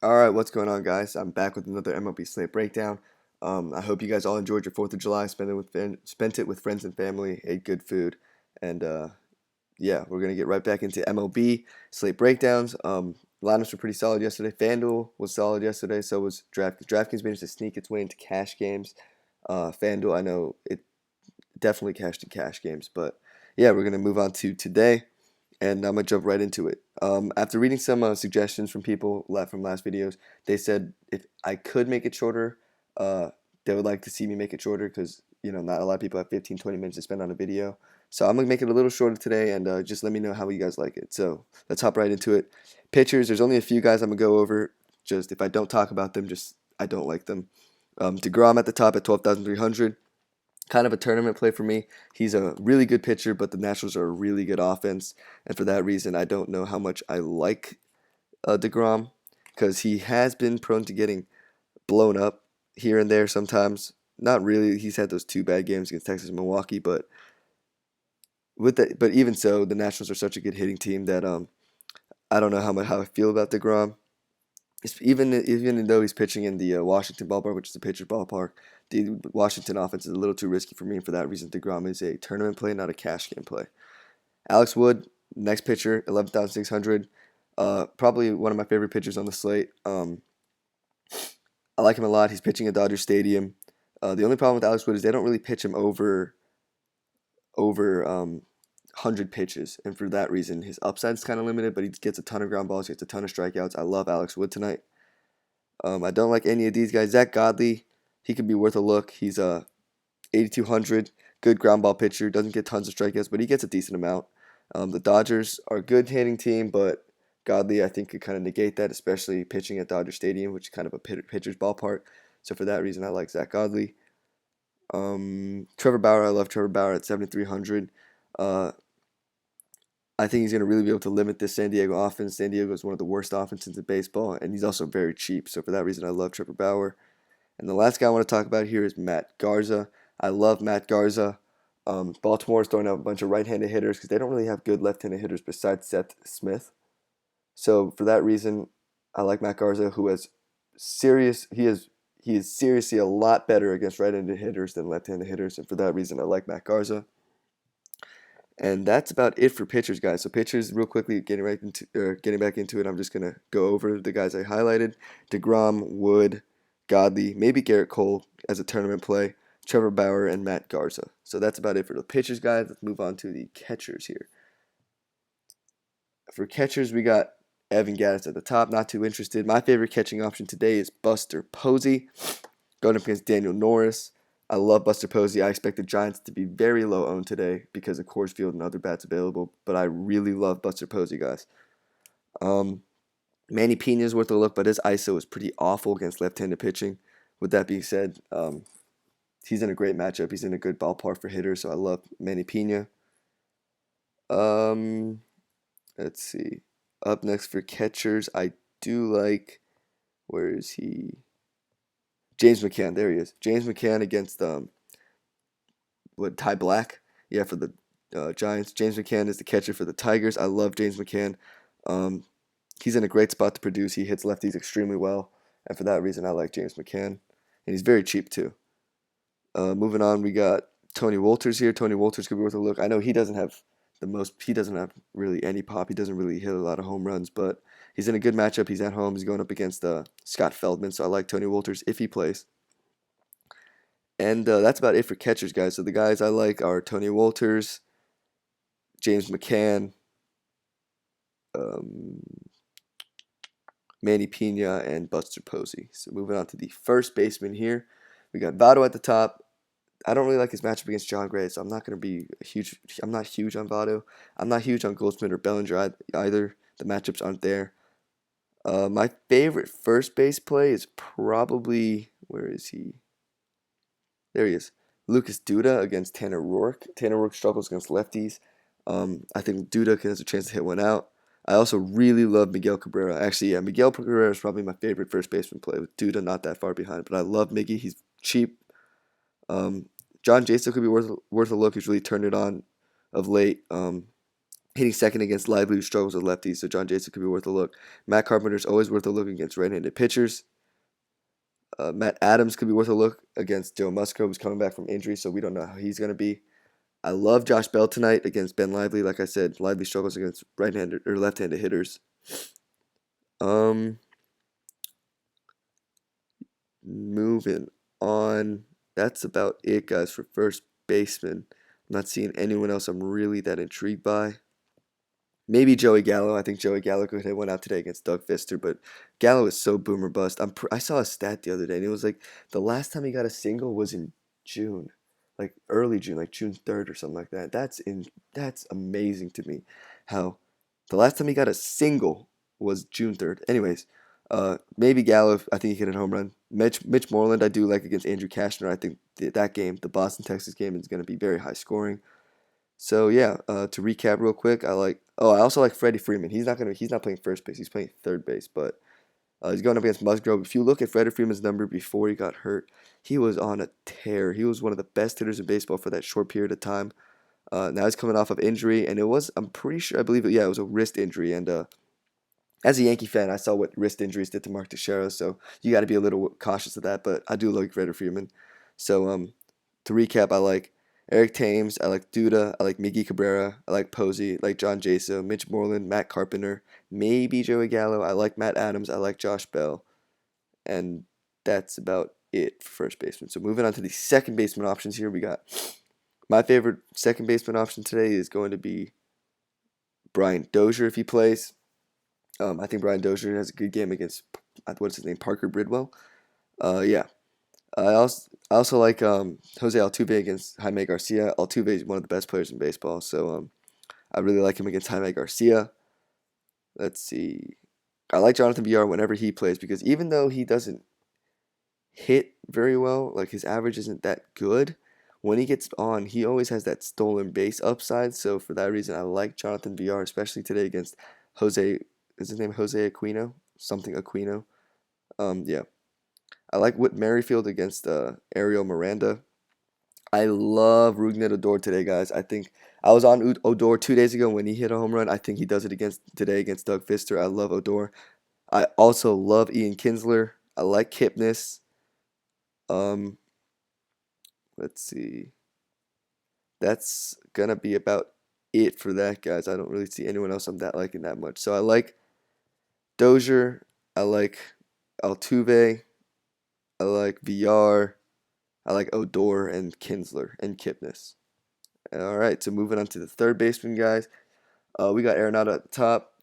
All right, what's going on, guys? I'm back with another MLB Slate Breakdown. I hope you guys all enjoyed your 4th of July, spent it with friends and family, ate good food, and yeah, we're gonna get right back into MLB Slate Breakdowns. Lineups were pretty solid yesterday. FanDuel was solid yesterday, so was DraftKings. DraftKings managed to sneak its way into cash games. FanDuel, I know it definitely cashed in cash games, but yeah, we're gonna move on to today and I'm gonna jump right into it. After reading some suggestions from people from last videos, they said if I could make it shorter, uh, they would like to see me make it shorter because not a lot of people have 15, 20 minutes to spend on a video. So I'm gonna make it a little shorter today, and just let me know how you guys like it. So let's hop right into it. Pitchers, there's only a few guys I'm gonna go over. Just if I don't talk about them, just I don't like them. Degrom at the top at 12,300, kind of a tournament play for me. He's a really good pitcher, but the Nationals are a really good offense, and for that reason, I don't know how much I like DeGrom because he has been prone to getting blown up here and there sometimes. Not really. He's had those two bad games against Texas and Milwaukee, but but even so, the Nationals are such a good hitting team that I don't know how I feel about DeGrom. Even though he's pitching in the Washington ballpark, which is a pitcher's ballpark, the Washington offense is a little too risky for me, and for that reason, DeGrom is a tournament play, not a cash game play. Alex Wood, next pitcher, 11,600. Probably one of my favorite pitchers on the slate. I like him a lot. He's pitching at Dodger Stadium. The only problem with Alex Wood is they don't really pitch him over 100 pitches, and for that reason, his upside's kind of limited. But he gets a ton of ground balls, he gets a ton of strikeouts. I love Alex Wood tonight. I don't like any of these guys. Zach Godley, he could be worth a look. He's 8,200, good ground ball pitcher. Doesn't get tons of strikeouts, but he gets a decent amount. The Dodgers are a good hitting team, but Godley I think could kind of negate that, especially pitching at Dodger Stadium, which is kind of a pitcher's ballpark. So for that reason, I like Zach Godley. Trevor Bauer, I love Trevor Bauer at 7,300. Uh, I think he's going to really be able to limit this San Diego offense. San Diego is one of the worst offenses in baseball, and he's also very cheap. So for that reason, I love Trevor Bauer. And the last guy I want to talk about here is Matt Garza. I love Matt Garza. Baltimore is throwing out a bunch of right-handed hitters because they don't really have good left-handed hitters besides Seth Smith. So for that reason, I like Matt Garza, who has serious. He is seriously a lot better against right-handed hitters than left-handed hitters, and for that reason, I like Matt Garza. And that's about it for pitchers, guys. So pitchers, real quickly, getting back into it. I'm just gonna go over the guys I highlighted: Degrom, Wood, Godley, maybe Garrett Cole as a tournament play, Trevor Bauer, and Matt Garza. So that's about it for the pitchers, guys. Let's move on to the catchers here. For catchers, we got Evan Gattis at the top. Not too interested. My favorite catching option today is Buster Posey, going up against Daniel Norris. I love Buster Posey. I expect the Giants to be very low owned today because of Coors Field and other bats available, but I really love Buster Posey, guys. Um, Manny Pena is worth a look, but his ISO is pretty awful against left-handed pitching. With that being said, he's in a great matchup. He's in a good ballpark for hitters, so I love Manny Pena. Um, let's see. Up next for catchers, I do like. Where is he? James McCann. There he is. James McCann against Ty Black. Yeah, for the Giants. James McCann is the catcher for the Tigers. I love James McCann. Um, he's in a great spot to produce. He hits lefties extremely well, and for that reason, I like James McCann. And he's very cheap too. Moving on, we got Tony Wolters here. Tony Wolters could be worth a look. I know he doesn't have the most. He doesn't have really any pop. He doesn't really hit a lot of home runs, but he's in a good matchup. He's at home. He's going up against Scott Feldman, so I like Tony Wolters if he plays. And that's about it for catchers, guys. So the guys I like are Tony Wolters, James McCann, um, Manny Pena, and Buster Posey. So moving on to the first baseman here, we got Votto at the top. I don't really like his matchup against John Gray, so I'm not going to be huge. I'm not huge on Votto. I'm not huge on Goldsmith or Bellinger either. The matchups aren't there. My favorite first base play is probably, where is he? There he is. Lucas Duda against Tanner Rourke. Tanner Rourke struggles against lefties. I think Duda has a chance to hit one out. I also really love Miguel Cabrera. Actually, yeah, Miguel Cabrera is probably my favorite first baseman play with Duda not that far behind. But I love Miggy. He's cheap. John Jason could be worth a look. He's really turned it on of late. Hitting second against Lively, who struggles with lefties, so John Jason could be worth a look. Matt Carpenter's always worth a look against right-handed pitchers. Matt Adams could be worth a look against Joe Musgrove, who's coming back from injury, so we don't know how he's going to be. I love Josh Bell tonight against Ben Lively. Like I said, Lively struggles against right-handed or left-handed hitters. Moving on. That's about it, guys, for first baseman. I'm not seeing anyone else I'm really that intrigued by. Maybe Joey Gallo. I think Joey Gallo could hit one out today against Doug Fister, but Gallo is so boomer bust. I saw a stat the other day, and it was like the last time he got a single was in June, like early June, like June 3rd or something like that. That's amazing to me, how the last time he got a single was June 3rd. Anyways, maybe Gallo. I think he hit a home run. Mitch Moreland, I do like against Andrew Cashner. I think that game, the Boston Texas game, is going to be very high scoring. So yeah, to recap real quick, I also like Freddie Freeman. He's not playing first base. He's playing third base, but he's going up against Musgrove. If you look at Freddie Freeman's number before he got hurt, he was on a tear. He was one of the best hitters in baseball for that short period of time. Now he's coming off of injury, and I'm pretty sure, I believe it was a wrist injury. And as a Yankee fan, I saw what wrist injuries did to Mark Teixeira, so you got to be a little cautious of that. But I do like Freddie Freeman. So to recap, I like Eric Thames, I like Duda, I like Miggy Cabrera, I like Posey, I like John Jaso, Mitch Moreland, Matt Carpenter, maybe Joey Gallo, I like Matt Adams, I like Josh Bell, and that's about it for first baseman. So moving on to the second baseman options here, we got my favorite second baseman option today is going to be Brian Dozier if he plays. I think Brian Dozier has a good game against what's his name, Parker Bridwell. Yeah, I also like Jose Altuve against Jaime Garcia. Altuve is one of the best players in baseball, so I really like him against Jaime Garcia. Let's see. I like Jonathan Villar whenever he plays because even though he doesn't hit very well, like his average isn't that good, when he gets on, he always has that stolen base upside. So for that reason, I like Jonathan Villar, especially today against Jose. Is his name Jose Aquino? Something Aquino. Yeah. I like Whit Merrifield against Ariel Miranda. I love Rougned Odor today, guys. I think I was on Odor 2 days ago when he hit a home run. I think he does it today against Doug Fister. I love Odor. I also love Ian Kinsler. I like Kipnis. Um, let's see. That's gonna be about it for that, guys. I don't really see anyone else I'm liking that much. So I like Dozier. I like Altuve. I like VR. I like Odor and Kinsler and Kipnis. All right, so moving on to the third baseman, guys. We got Arenado at the top.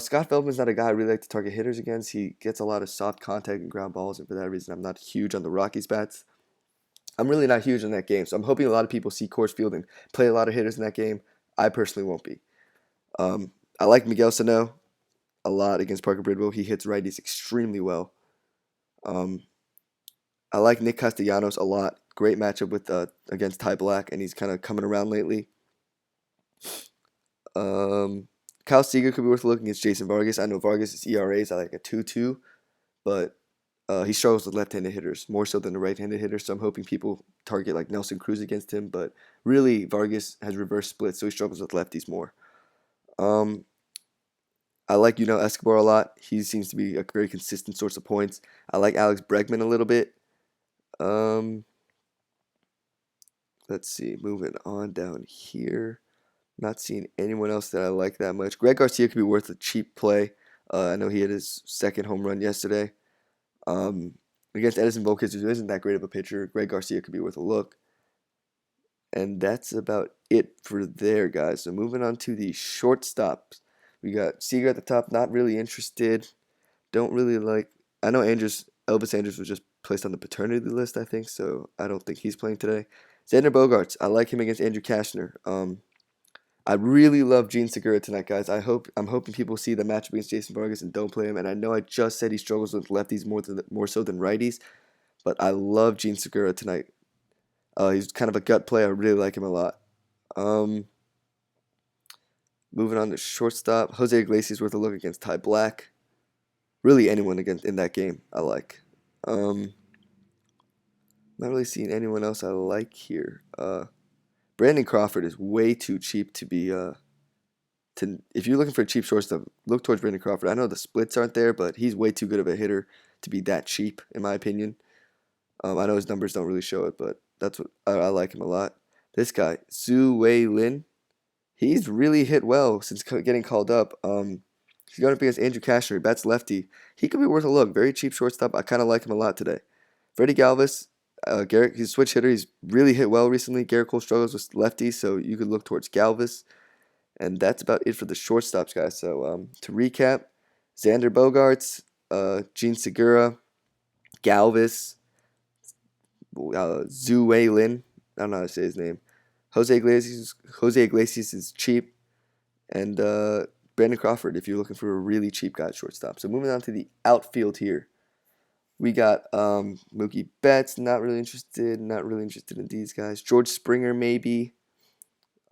Scott Feldman's not a guy I really like to target hitters against. He gets a lot of soft contact and ground balls, and for that reason, I'm not huge on the Rockies bats. I'm really not huge in that game, so I'm hoping a lot of people see Coors Field and play a lot of hitters in that game. I personally won't be. I like Miguel Sano a lot against Parker Bridwell. He hits righties extremely well. Um, I like Nick Castellanos a lot. Great matchup with against Ty Black, and he's kind of coming around lately. Kyle Seager could be worth looking against Jason Vargas. I know Vargas' ERA is like a 2.2, but he struggles with left-handed hitters more so than the right-handed hitters. So I'm hoping people target like Nelson Cruz against him, but really Vargas has reverse splits, so he struggles with lefties more. I like Escobar a lot. He seems to be a very consistent source of points. I like Alex Bregman a little bit. Let's see, moving on down here. Not seeing anyone else that I like that much. Greg Garcia could be worth a cheap play. I know he hit his second home run yesterday. Against Edison Volquez, who isn't that great of a pitcher, Greg Garcia could be worth a look. And that's about it for there, guys. So moving on to the shortstops. We got Seager at the top, not really interested. Don't really like. I know Elvis Andrus was just placed on the paternity list, I think, so I don't think he's playing today. Xander Bogaerts, I like him against Andrew Cashner. I really love Gene Segura tonight, guys. I'm hoping people see the matchup against Jason Vargas and don't play him. And I know I just said he struggles with lefties more so than righties, but I love Gene Segura tonight. He's kind of a gut play. I really like him a lot. Moving on to shortstop, Jose Iglesias worth a look against Ty Black. Really anyone in that game I like. Not really seeing anyone else I like here. Brandon Crawford is way too cheap to be if you're looking for a cheap shortstop, look towards Brandon Crawford. I know the splits aren't there, but he's way too good of a hitter to be that cheap, in my opinion. I know his numbers don't really show it, but that's what I like him a lot. This guy, Su Wei Lin, he's really hit well since getting called up. He's going up against Andrew Cashner, bats lefty. He could be worth a look. Very cheap shortstop. I kind of like him a lot today. Freddie Galvis, Garrett, he's a switch hitter. He's really hit well recently. Garrett Cole struggles with lefty, so you could look towards Galvis. And that's about it for the shortstops, guys. So to recap, Xander Bogaerts, Gene Segura, Galvis, Zhu Wei Lin. I don't know how to say his name. Jose Iglesias is cheap. And Brandon Crawford if you're looking for a really cheap guy at shortstop. So moving on to the outfield here. We got Mookie Betts, not really interested in these guys. George Springer, maybe.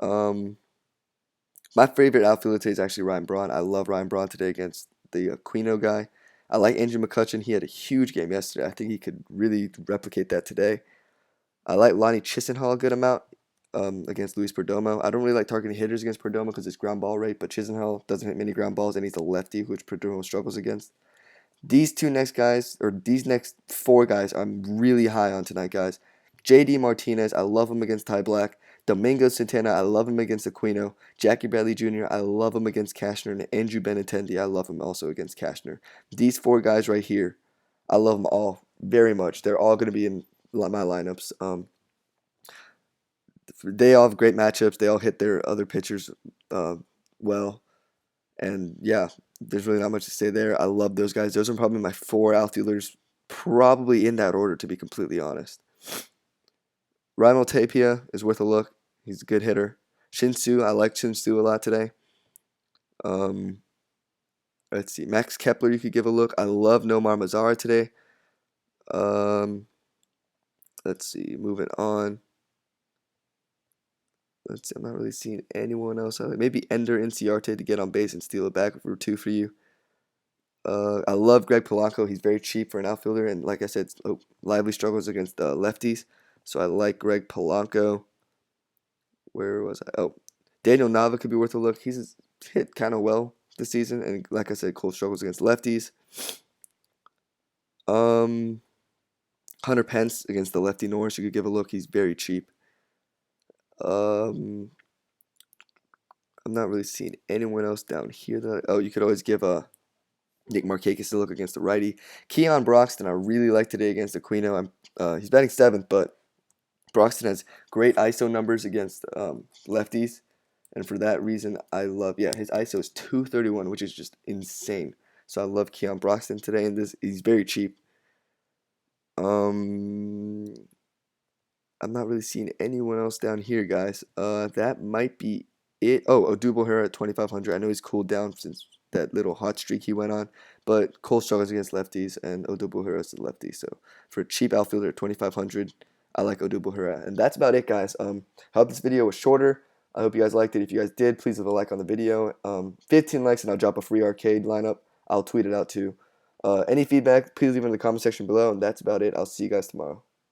My favorite outfielder today is actually Ryan Braun. I love Ryan Braun today against the Aquino guy. I like Andrew McCutchen. He had a huge game yesterday. I think he could really replicate that today. I like Lonnie Chisenhall a good amount against Luis Perdomo. I don't really like targeting hitters against Perdomo because it's ground ball rate, but Chisenhall doesn't hit many ground balls, and he's a lefty, which Perdomo struggles against. These next four guys, I'm really high on tonight, guys. J.D. Martinez, I love him against Ty Blach. Domingo Santana, I love him against Aquino. Jackie Bradley Jr., I love him against Cashner. And Andrew Benintendi, I love him also against Cashner. These four guys right here, I love them all very much. They're all going to be in my lineups. They all have great matchups. They all hit their other pitchers well. And yeah, there's really not much to say there. I love those guys. Those are probably my four outfielders, probably in that order, to be completely honest. Raimel Tapia is worth a look. He's a good hitter. Shin-Soo, I like Shin-Soo a lot today. Let's see. Max Kepler, you could give a look. I love Nomar Mazara today. Let's see. Moving on. Let's see. I'm not really seeing anyone else. Maybe Ender Inciarte to get on base and steal it back for two for you. I love Greg Polanco. He's very cheap for an outfielder, and like I said, lively struggles against lefties. So I like Greg Polanco. Where was I? Oh, Daniel Nava could be worth a look. He's hit kind of well this season, and like I said, Cole struggles against lefties. Hunter Pence against the lefty Norris, you could give a look. He's very cheap. I'm not really seeing anyone else down here. You could always give Nick Markakis a look against the righty. Keon Broxton, I really like today against Aquino. He's batting 7th, but Broxton has great ISO numbers against lefties, and for that reason, I love. Yeah, his ISO is 231, which is just insane. So I love Keon Broxton today, and he's very cheap. I'm not really seeing anyone else down here, guys. That might be it. Oh, Odubel Herrera at 2,500. I know he's cooled down since that little hot streak he went on, but Cole struggles against lefties, and Odubel Herrera is a lefty. So for a cheap outfielder at 2,500, I like Odubel Herrera. And that's about it, guys. I hope this video was shorter. I hope you guys liked it. If you guys did, please leave a like on the video. 15 likes and I'll drop a free arcade lineup. I'll tweet it out too. Any feedback, please leave it in the comment section below. And that's about it. I'll see you guys tomorrow.